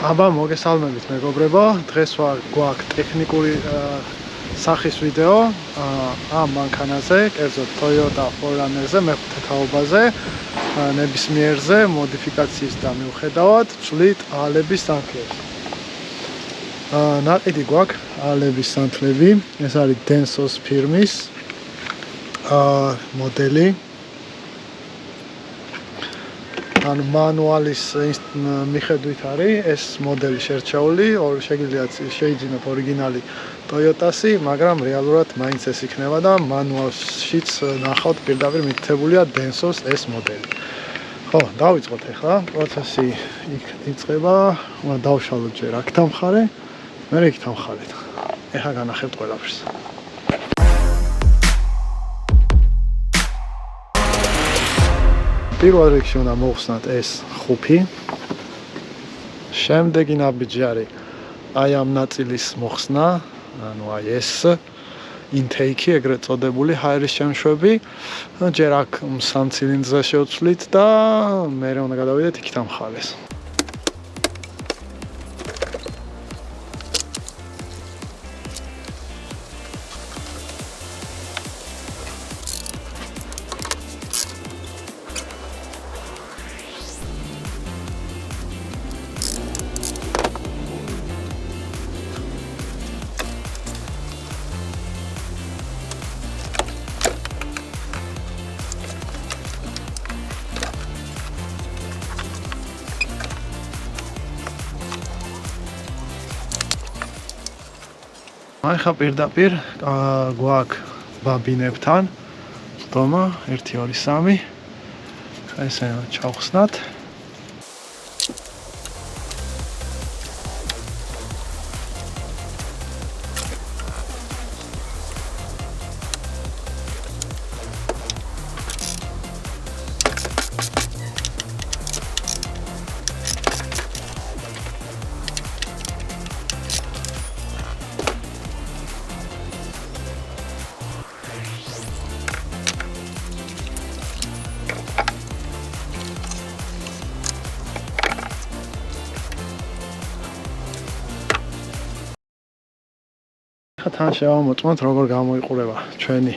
აბა მოგესალმებით მეგობრებო, დღეს გვაქვს ტექნიკური სახის ვიდეო ამ მანქანაზე, კერძოდ Toyota 4runner-ზე, მეხუთე თაობაზე, ნებისმიერზე, მოდიფიკაციის და მიუხედავად ვცვლით აალების სანთლებს. ნაყიდი გვაქვს აალების სანთლები, ეს არის Denso ფირმის მოდელი. ან მანუალის მიხედვით არის ეს მოდელი შერჩეული, შეიძლება ორიგინალი Toyota-სი, მაგრამ რეალურად მაინც ეს იქნება და მანუალშიც ნახავთ პირდაპირ მითითებულია Denso-ს ეს მოდელი. ხო, დავიწყოთ ახლა. პროცესი იწყება, დავშალოთ ჯერ აქ დამხარე, მერე იქ დამხარეთ. ახლა განახებთ ყველაფერს. პირველ რიგში უნდა მოვხსნათ ეს ხუფი. შემდეგი ნაბიჯი არის აი ამ ნაწილის მოხსნა, ანუ აი ეს intake-ი, ეგრეთ წოდებული ჰაერის შემშვები. ჯერ აქ სამ ცილინდრზე შევცვლით და მერე უნდა გადავიდეთ იქით ამ ხალეს. ახლა პირდაპირ გვაქვს ბაბინებთან ხდომა 1 2 3 ესე ჩავხსნათ. თან შევამოწმოთ როგორ გამოიყურება ჩვენი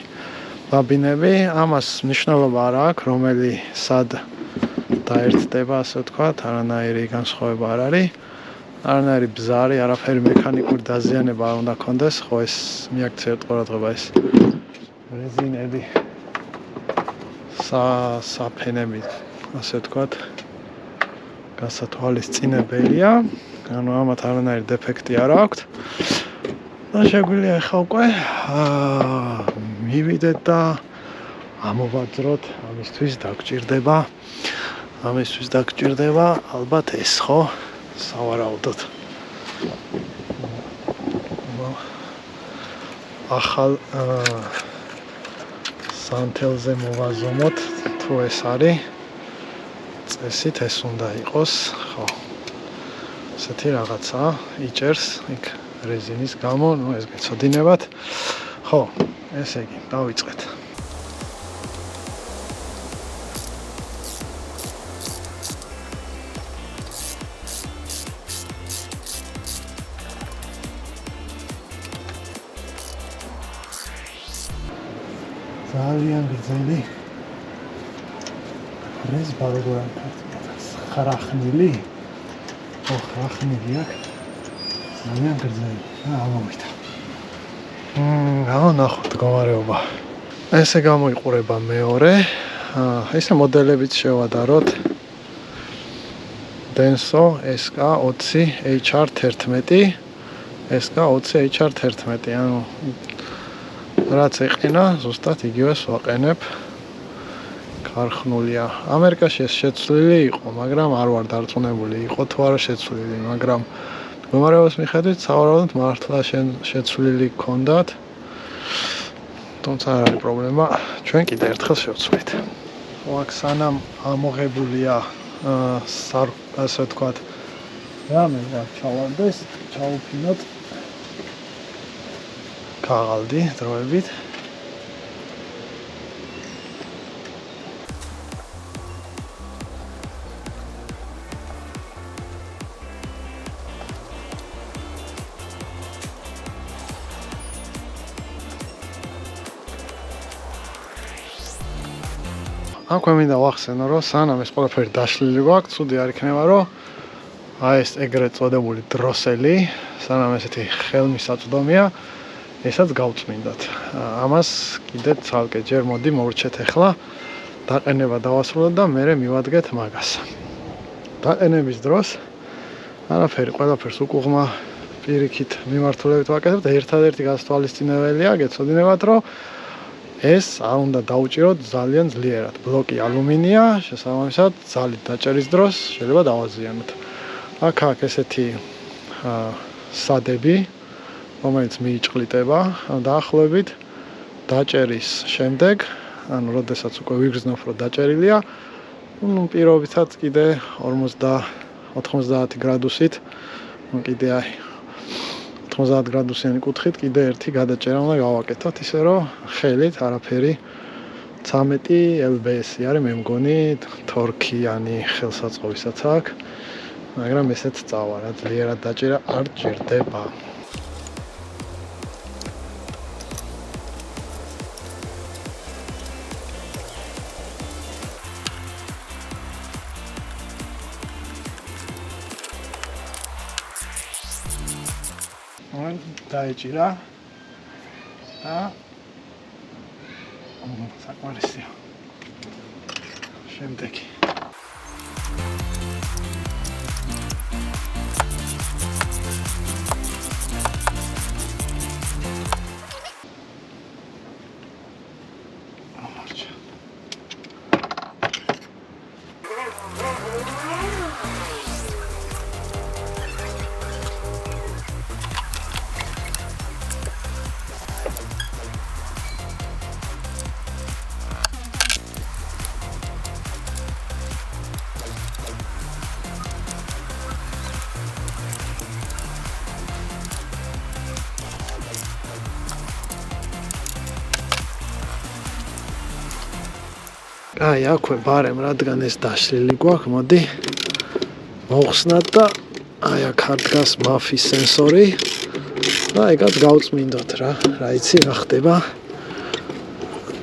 ბაბინები. ამას მნიშვნელობა არ აქვს, რომელი სად დაერთდება, ასე ვთქვათ, არანაირი განსხვავება არ არის. არანაირი ბზარი, არაფერი მექანიკური დაზიანება არ უნდა კონდეს, ხო ეს მიაქცევთ ყურადღება ეს რეზინები, საფენები, ასე ვთქვათ, გასათვალისწინებელია, ანუ ამათ არანაირი დეფექტი არ აქვს. და შეგვიძლია ახლა უკვე მივიდეთ და ამოვაძროთ. ამისთვის დაგჭირდება ალბათ ეს, ხო? სავარაუდოდ. ახალ სანთელზე მოვაზომოთ, თუ ეს არის წესით ეს უნდა იყოს, ხო? ესეთი რაღაცა იჭერს იქ რეზინის გამო, ნუ ეს გეცოდინებათ. ხო, ესე იგი, დავიწყეთ. ძალიან გრძელი რეზბა როგორ არის? ხრახნილი? ხო, ხრახნილი აქვს. ძალიან გრძელი. ამოვიდა. ნახავთ მდგომარეობა. ესე გამოიყურება მეორე. ესე მოდებებით შევადაროთ. Denso SK20HR11. SK20HR11. ანუ რაც ეყინა, ზუსტად იგივეს ვაყენებ. ქარხნულია. ამერიკაში ეს შეცვლილი იყო, მაგრამ არ ვარ დარწმუნებული, იყო თუ არა შეცვლილი, მაგრამ მდგომარეობის მიხედვით სავარაუდოდ მართლა შეცვლილი გქონდათ. თუმცა არ არის პრობლემა, ჩვენ კიდე ერთხელ შევცვლით. ხო, აქ სანამ ამოღებულია ასე ვთქვათ, რამე ჩავარდეს, ჩაუფინოთ ქაღალდი დროებით. აქვე მინდა ვახსენო, რომ სანამ ეს ყველაფერი დაშლილი გვაქვს, ცუდი არ იქნება, რომ აი ეს ეგრეთ წოდებული დროსელი, სანამ ესეთი ხელმისაწვდომია, ესაც გავწმინდოთ. ამას კიდე ცალკე ჯერ მოდი მოვრჩეთ ახლა. დაყენება დავასრულოთ და მერე მივადგეთ მაგას. დაყენების დროს არაფერი, ყველაფერს უკუღმა პირიქით მიმართულებით ვაკეთებთ. ერთადერთი გასათვალისწინებელია, გეცოდინებათ, რომ ეს არ უნდა დაუჭიროთ ძალიან ძლიერად. ბლოკი ალუმინია, შესაბამისად, ძალით დაჭერის დროს შეიძლება დავაზიანოთ. აქ ესეთი სადები, რომელიც მიიჭყლიტება, დაახლოებით დაჭერის შემდეგ, ანუ როდესაც უკვე ვიგრძნობ, რომ დაჭერილია, პირობითად კიდე 40-90 გრადუსით, კიდე აი 90 გრადუსიანი კუთხით კიდე ერთი გადაჭერა უნდა გავაკეთოთ, ისე რომ ხელით არაფერი 13 lbs-ი არის, მე მგონი თორქიანი ხელსაწყობისაც აქვს, მაგრამ ესეც წავა რა, ძლიერად დაჭერა არ ჭირდება. დაეჭირა და საკმარისია. შემდეგი აი აქვე ბარემ რადგან ეს დაშლილი გვაქვს, მოდი მოვხსნათ და აი აქ არ დგას მაფის სენსორი და ეგაც გავწმინდოთ რა იცი რა ხდება.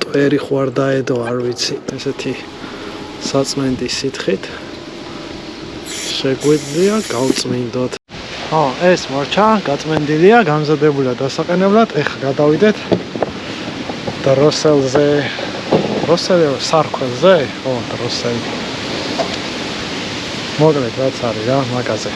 ტვერი ხო არ დაედო, არ ვიცი, ესეთი საწმენდის სითხით შეგვიძლია გავწმინდოთ. ეს მორჩა გაწმენდილია, გამზადებულია დასაყენებლად. ეხლა გადავიდეთ დროსელზე. დროსელი სარქველზე, დროსელი. მოკლედ რაც არის რა, მაგაზე.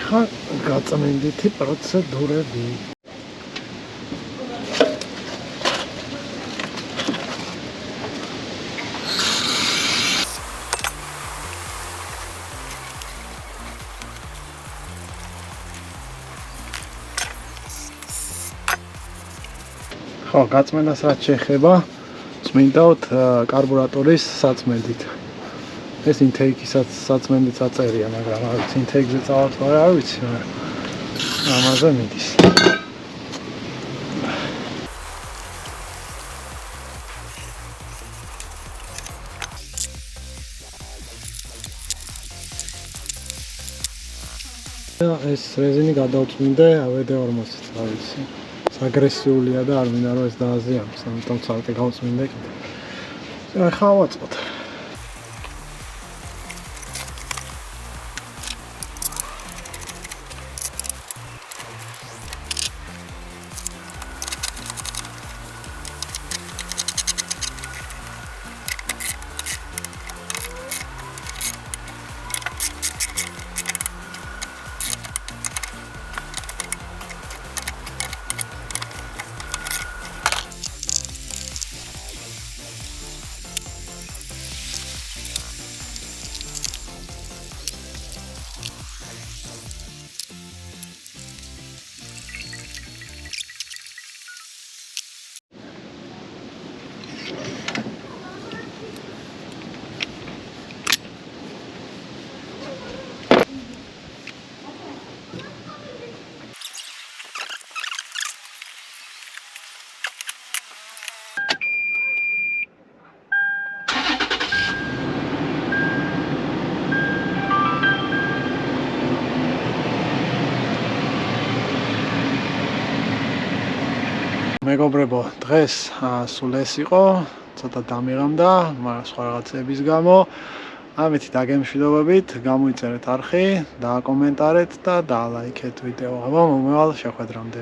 ეხლა გაწმენდითი პროცედურები. ხო, გაწმენდას რაც შეეხება, წმინდავთ კარბურატორის საწმენდით. ეს ინტეიქისაც საწმენდით აწერია, მაგრამ არ ვიცი, ინტეიქზე წავალთ თუ არ ვიცი, მაგრამ ამაზე მიდის. ეს რეზინი გადავწმინდე AVD-40-ით, რა ვიცი. აგრესიულია და არ მინდა რომ ეს დააზიანოს, ამიტომ ცალკე გავწმინდე კიდე. ახლა ავაწყოთ. მეგობრებო, დღეს სულ ეს იყო, ცოტა დამიღამდა, მაგრამ სხვა რაღაცების გამო. ამით დაგემშვიდობებით, გამოიწერეთ არხი, დააკომენტარეთ და დალაიქეთ ვიდეო. აბა მომავალ შეხვედრამდე.